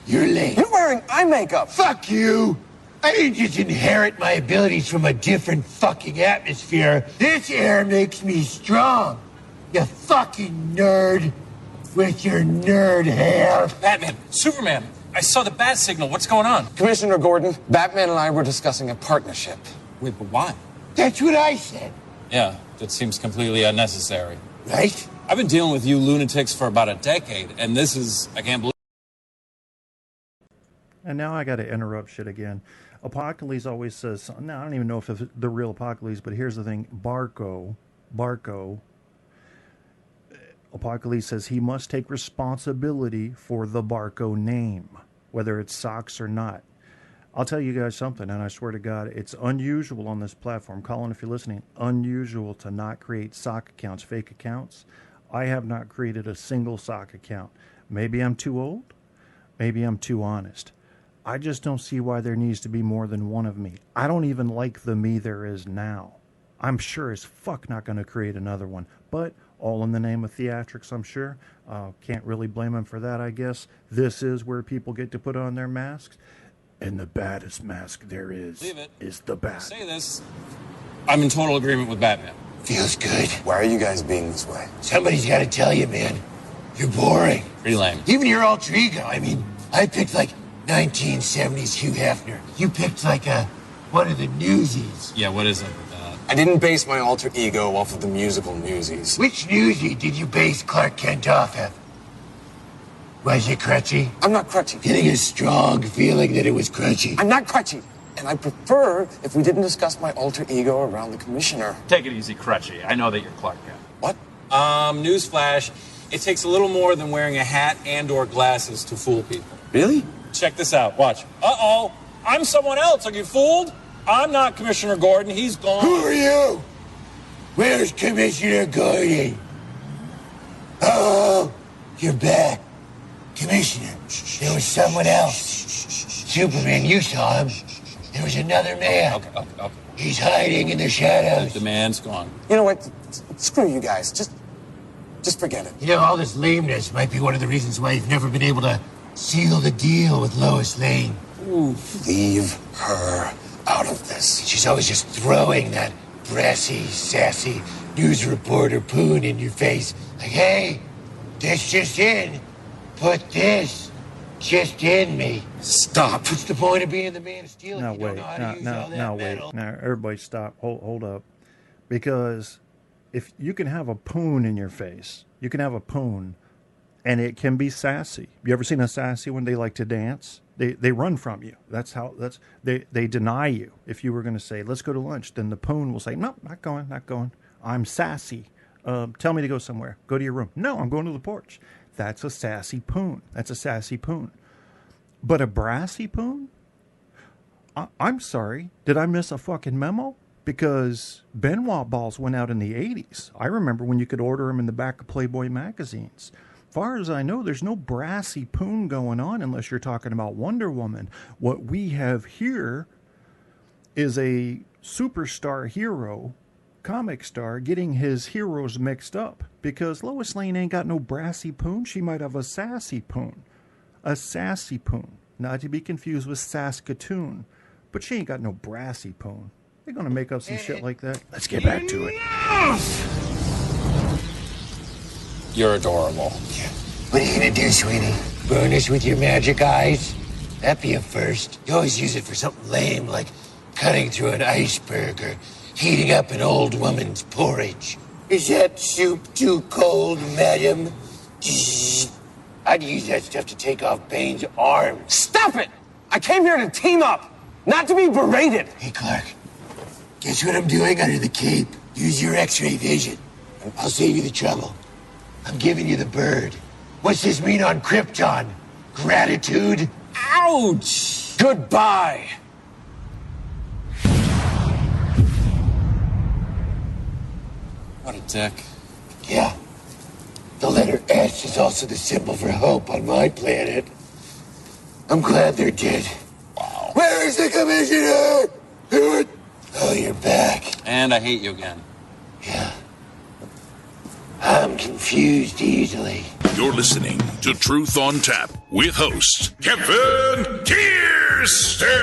You're late. You're wearing eye makeup. Fuck you! I didn't just inherit my abilities from a different fucking atmosphere. This air makes me strong. You fucking nerd with your nerd hair. Batman, Superman, I saw the bat signal. What's going on? Commissioner Gordon, Batman and I were discussing a partnership. Wait, but why? That's what I said. Yeah, that seems completely unnecessary. Right? I've been dealing with you lunatics for about a decade, and this is, I can't believe. And now I got to interrupt shit again. Apocalypse always says, now I don't even know if it's the real Apocalypse, but here's the thing. Barco. Apocalypse says he must take responsibility for the Barco name, whether it's socks or not. I'll tell you guys something, and I swear to God, it's unusual on this platform. Colin, if you're listening, unusual to not create sock accounts, fake accounts. I have not created a single sock account. Maybe I'm too old. Maybe I'm too honest. I just don't see why there needs to be more than one of me. I don't even like the me there is now. I'm sure as fuck not going to create another one. But all in the name of theatrics, I'm sure. Can't really blame him for that, I guess. This is where people get to put on their masks. And the baddest mask there is the bat. Say this. I'm in total agreement with Batman. Feels good. Why are you guys being this way? Somebody's got to tell you, man. You're boring. Pretty lame. Even your alter ego. I mean, I picked like 1970s Hugh Hefner. You picked like one of the Newsies. Yeah, what is it? I didn't base my alter ego off of the musical Newsies. Which Newsie did you base Clark Kent off of? Was it crutchy? I'm not crutchy. Getting a strong feeling that it was crutchy. I'm not crutchy. And I prefer if we didn't discuss my alter ego around the commissioner. Take it easy, Crutchy. I know that you're Clark Kent. What? Newsflash. It takes a little more than wearing a hat and or glasses to fool people. Really? Check this out. Watch. Uh-oh. I'm someone else. Are you fooled? I'm not Commissioner Gordon. He's gone. Who are you? Where's Commissioner Gordon? Oh, you're back. Commissioner, there was someone else. Superman, you saw him. There was another man. Okay. He's hiding in the shadows. The man's gone. You know what? Screw you guys. Just forget it. You know, all this lameness might be one of the reasons why you've never been able to seal the deal with Lois Lane. Ooh. Leave her out of this. She's always just throwing that brassy, sassy news reporter poon in your face. Like, hey, this just in. Put this just in me. Stop. What's the point of being the Man of Steel? Now if you wait, don't know how to use all that metal? Now everybody stop. Hold up. Because if you can have a poon in your face, you can have a poon, and it can be sassy. You ever seen a sassy when they like to dance? They run from you. They deny you. If you were going to say, let's go to lunch, then the poon will say, no, not going. I'm sassy. Tell me to go somewhere. Go to your room. No, I'm going to the porch. That's a sassy poon. But a brassy poon? I'm sorry. Did I miss a fucking memo? Because Benoit balls went out in the 80s. I remember when you could order them in the back of Playboy magazines. Far as I know, there's no brassy poon going on unless you're talking about Wonder Woman. What we have here is a superstar hero, comic star, getting his heroes mixed up. Because Lois Lane ain't got no brassy poon. She might have a sassy poon. A sassy poon. Not to be confused with Saskatoon. But she ain't got no brassy poon. They're going to make up some shit like that. Let's get back to it. You're adorable. What are you going to do, sweetie? Burn us with your magic eyes? That'd be a first. You always use it for something lame, like cutting through an iceberg or heating up an old woman's porridge. Is that soup too cold, madam? I'd use that stuff to take off Bane's arms. Stop it! I came here to team up, not to be berated. Hey, Clark. Guess what I'm doing under the cape? Use your x-ray vision. I'll save you the trouble. I'm giving you the bird. What's this mean on Krypton? Gratitude? Ouch! Goodbye. What a dick. Yeah. The letter S is also the symbol for hope on my planet. I'm glad they're dead. Wow. Where is the commissioner? Oh, you're back. And I hate you again. Yeah. I'm confused easily. You're listening to Truth on Tap with host Kevin Kierstead.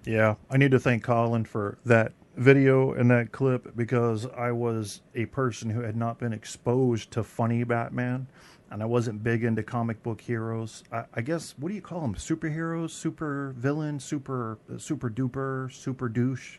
Yeah, I need to thank Colin for that video and that clip, because I was a person who had not been exposed to funny Batman, and I wasn't big into comic book heroes. I guess, what do you call them? Superheroes? Super villain? Super duper? Super douche?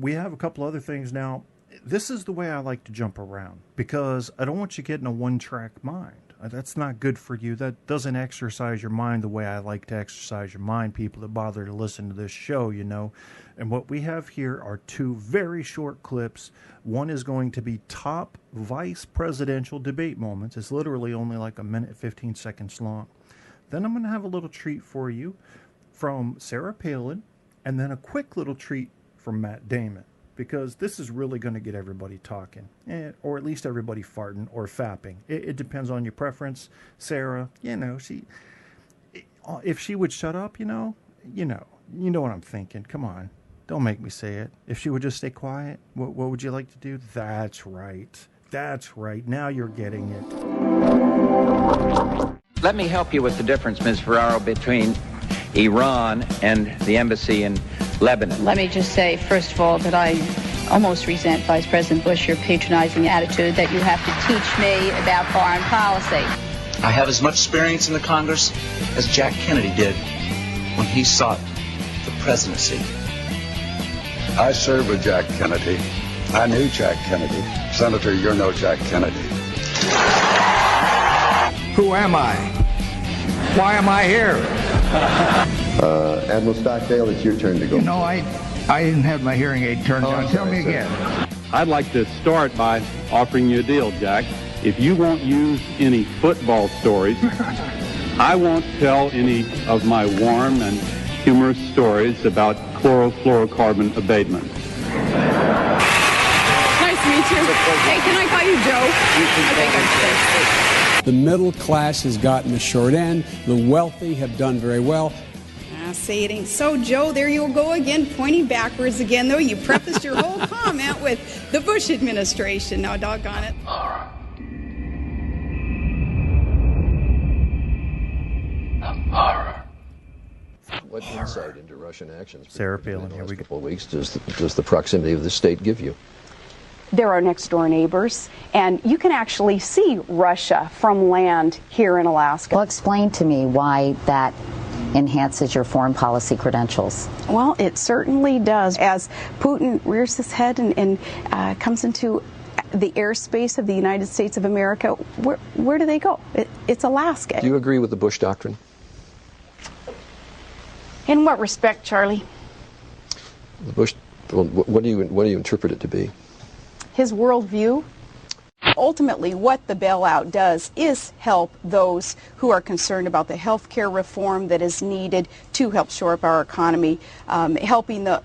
We have a couple other things now. This is the way I like to jump around, because I don't want you getting a one-track mind. That's not good for you. That doesn't exercise your mind the way I like to exercise your mind, people that bother to listen to this show, you know. And what we have here are two very short clips. One is going to be top vice presidential debate moments. It's literally only like a minute, 15 seconds long. Then I'm going to have a little treat for you from Sarah Palin, and then a quick little treat from Matt Damon, because this is really going to get everybody talking, or at least everybody farting or fapping. It depends on your preference. Sarah, you know, if she would shut up, you know what I'm thinking. Come on, don't make me say it. If she would just stay quiet, what would you like to do? That's right. Now you're getting it. Let me help you with the difference, Ms. Ferraro, between Iran and the embassy in Lebanon. Let me just say, first of all, that I almost resent Vice President Bush, your patronizing attitude that you have to teach me about foreign policy. I have as much experience in the Congress as Jack Kennedy did when he sought the presidency. I served with Jack Kennedy. I knew Jack Kennedy. Senator, you're no Jack Kennedy. Who am I? Why am I here? Admiral Stockdale, it's your turn to go. You know, I didn't have my hearing aid turned on. Tell me again. I'd like to start by offering you a deal, Jack. If you won't use any football stories, I won't tell any of my warm and humorous stories about chlorofluorocarbon abatement. Nice to meet you. Hey, can I call you Joe? I think I'm supposed to. The middle class has gotten the short end. The wealthy have done very well. Say it ain't so, Joe. There you'll go again, pointing backwards again, though. You prefaced your whole comment with the Bush administration. Now, doggone it. Horror. What insight into Russian actions? Sarah Palin, here we go. Couple of weeks does the proximity of the state give you? There are next door neighbors, and you can actually see Russia from land here in Alaska. Well, explain to me why that enhances your foreign policy credentials. Well, it certainly does. As Putin rears his head and comes into the airspace of the United States of America, where do they go? It's Alaska. Do you agree with the Bush doctrine? In what respect, Charlie? The Bush. Well, what do you interpret it to be? His worldview. Ultimately, what the bailout does is help those who are concerned about the health care reform that is needed to help shore up our economy, helping the...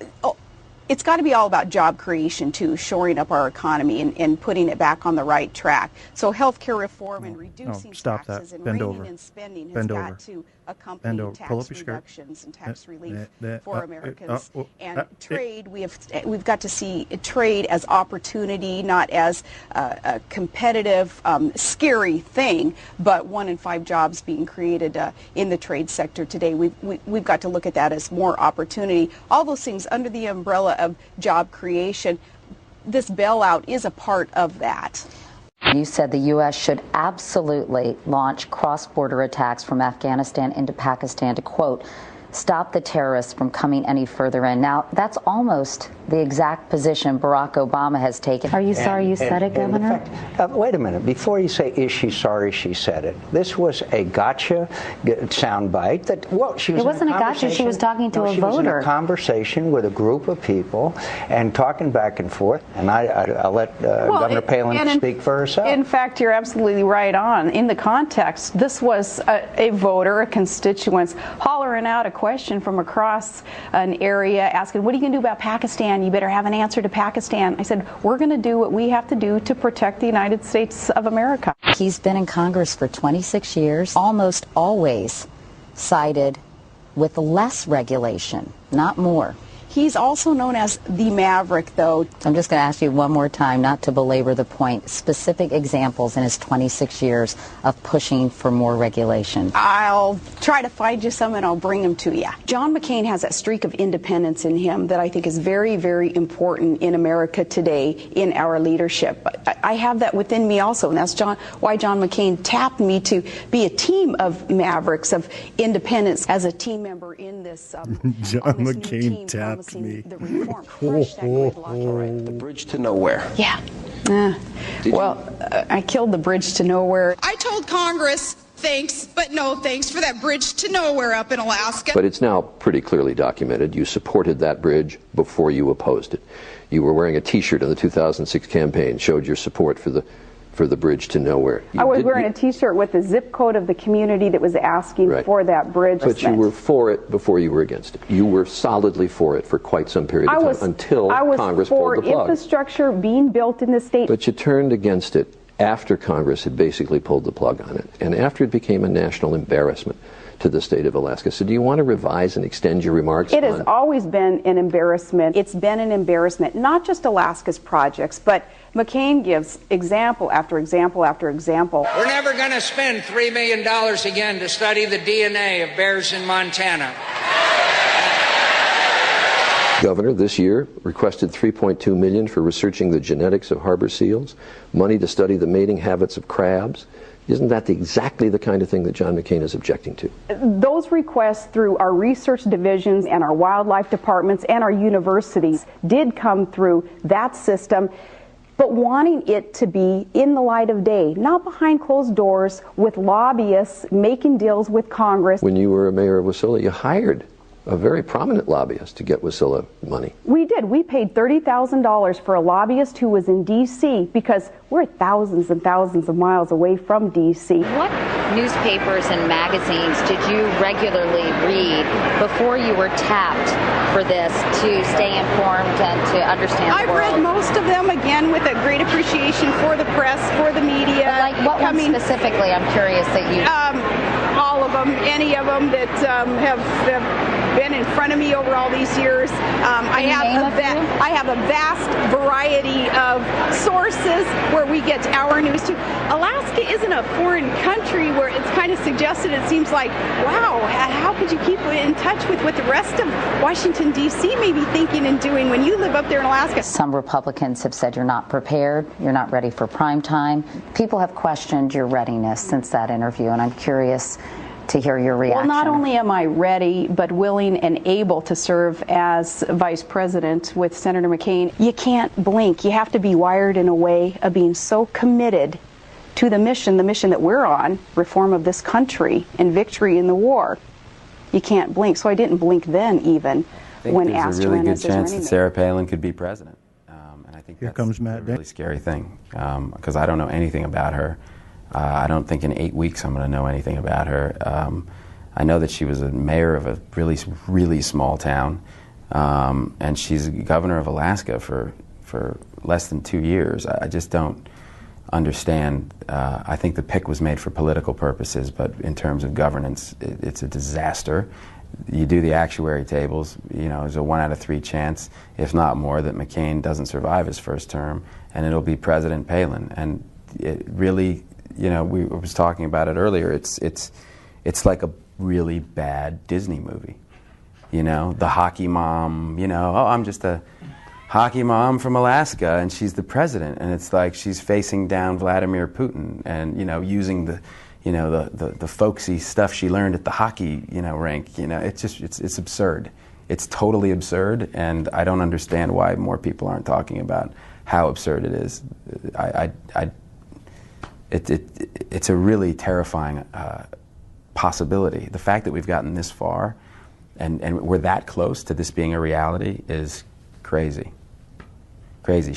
It's got to be all about job creation, too, shoring up our economy and putting it back on the right track. So health care reform and reducing taxes and reining in spending has got to accompany tax reductions and tax relief for Americans. And trade, we've got to see trade as opportunity, not as a competitive, scary thing, but 1 in 5 jobs being created in the trade sector today. We've got to look at that as more opportunity. All those things under the umbrella of job creation. This bailout is a part of that. You said the U.S. should absolutely launch cross-border attacks from Afghanistan into Pakistan to, quote, stop the terrorists from coming any further in. Now, that's almost the exact position Barack Obama has taken. Are you sorry you said it, Governor? Fact, wait a minute. Before you say, is she sorry she said it? This was a gotcha soundbite that, well, she was It wasn't a gotcha. She was talking to a voter. She was in a conversation with a group of people and talking back and forth, and I'll let Governor Palin speak for herself. In fact, you're absolutely right on. In the context, this was a voter, a constituent, hollering out a question from across an area asking, what are you going to do about Pakistan? You better have an answer to Pakistan. I said, we're going to do what we have to do to protect the United States of America. He's been in Congress for 26 years, almost always sided with less regulation, not more. He's also known as the Maverick, though. I'm just going to ask you one more time, not to belabor the point, specific examples in his 26 years of pushing for more regulation. I'll try to find you some and I'll bring them to you. John McCain has that streak of independence in him that I think is very, very important in America today in our leadership. I have that within me also, and that's why John McCain tapped me to be a team of Mavericks, of independence, as a team member in this. John McCain tapped me. The reform. The bridge to nowhere. Yeah. I killed the bridge to nowhere. I told Congress, thanks, but no thanks for that bridge to nowhere up in Alaska. But it's now pretty clearly documented. You supported that bridge before you opposed it. You were wearing a T-shirt in the 2006 campaign, showed your support for the bridge to nowhere. I was wearing a T-shirt with the zip code of the community that was asking for that bridge. But you were for it before you were against it. You were solidly for it for quite some period of time until Congress pulled the plug. I was for infrastructure being built in the state. But you turned against it after Congress had basically pulled the plug on it, and after it became a national embarrassment to the state of Alaska. So do you want to revise and extend your remarks? It has always been an embarrassment. It's been an embarrassment, not just Alaska's projects, but McCain gives example after example after example. We're never going to spend $3 million again to study the DNA of bears in Montana. Governor this year requested $3.2 million for researching the genetics of harbor seals, money to study the mating habits of crabs. Isn't that exactly the kind of thing that John McCain is objecting to? Those requests through our research divisions and our wildlife departments and our universities did come through that system, but wanting it to be in the light of day, not behind closed doors with lobbyists making deals with Congress. When you were a mayor of Wasilla, you hired a very prominent lobbyist to get Wasilla money. We did. We paid $30,000 for a lobbyist who was in D.C. because we're thousands and thousands of miles away from D.C. What newspapers and magazines did you regularly read before you were tapped for this to stay informed and to understand the world? I've read most of them, again, with a great appreciation for the press, for the media. But like what one specifically, I'm curious that you... all of them, any of them that have been in front of me over all these years. I have a vast variety of sources where we get our news to. Alaska isn't a foreign country where it's kind of suggested. It seems like, wow, how could you keep in touch with what the rest of Washington, D.C. may be thinking and doing when you live up there in Alaska? Some Republicans have said you're not prepared, you're not ready for prime time. People have questioned your readiness since that interview, and I'm curious to hear your reaction. Well, not only am I ready, but willing and able to serve as vice president with Senator McCain. You can't blink. You have to be wired in a way of being so committed to the mission that we're on, reform of this country and victory in the war. You can't blink. So I didn't blink then even when asked to run as his running mate. There's a really good chance that Sarah Palin could be president. And I think Here comes Matt a really scary thing because I don't know anything about her. I don't think in 8 weeks I'm going to know anything about her. I know that she was a mayor of a really, really small town, and she's governor of Alaska for less than 2 years. I just don't understand. I think the pick was made for political purposes, but in terms of governance, it's a disaster. You do the actuary tables, there's a 1 out of 3 chance, if not more, that McCain doesn't survive his first term, and it'll be President Palin. And it really... we was talking about it earlier. It's like a really bad Disney movie. The hockey mom. I'm just a hockey mom from Alaska, and she's the president, and it's like she's facing down Vladimir Putin, and using the folksy stuff she learned at the hockey rink. It's absurd. It's totally absurd, and I don't understand why more people aren't talking about how absurd it is. It's a really terrifying possibility. The fact that we've gotten this far and we're that close to this being a reality is crazy. Crazy.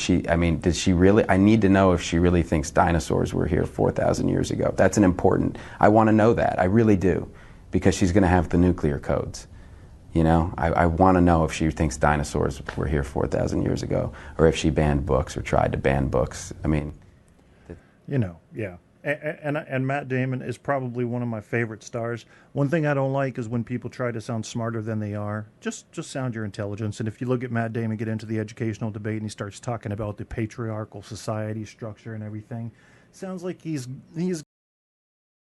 Did she really? I need to know if she really thinks dinosaurs were here 4,000 years ago. That's an important... I want to know that. I really do. Because she's going to have the nuclear codes. I want to know if she thinks dinosaurs were here 4,000 years ago, or if she banned books or tried to ban books. Yeah. And Matt Damon is probably one of my favorite stars. One thing I don't like is when people try to sound smarter than they are. Just sound your intelligence. And if you look at Matt Damon get into the educational debate and he starts talking about the patriarchal society structure and everything, sounds like he's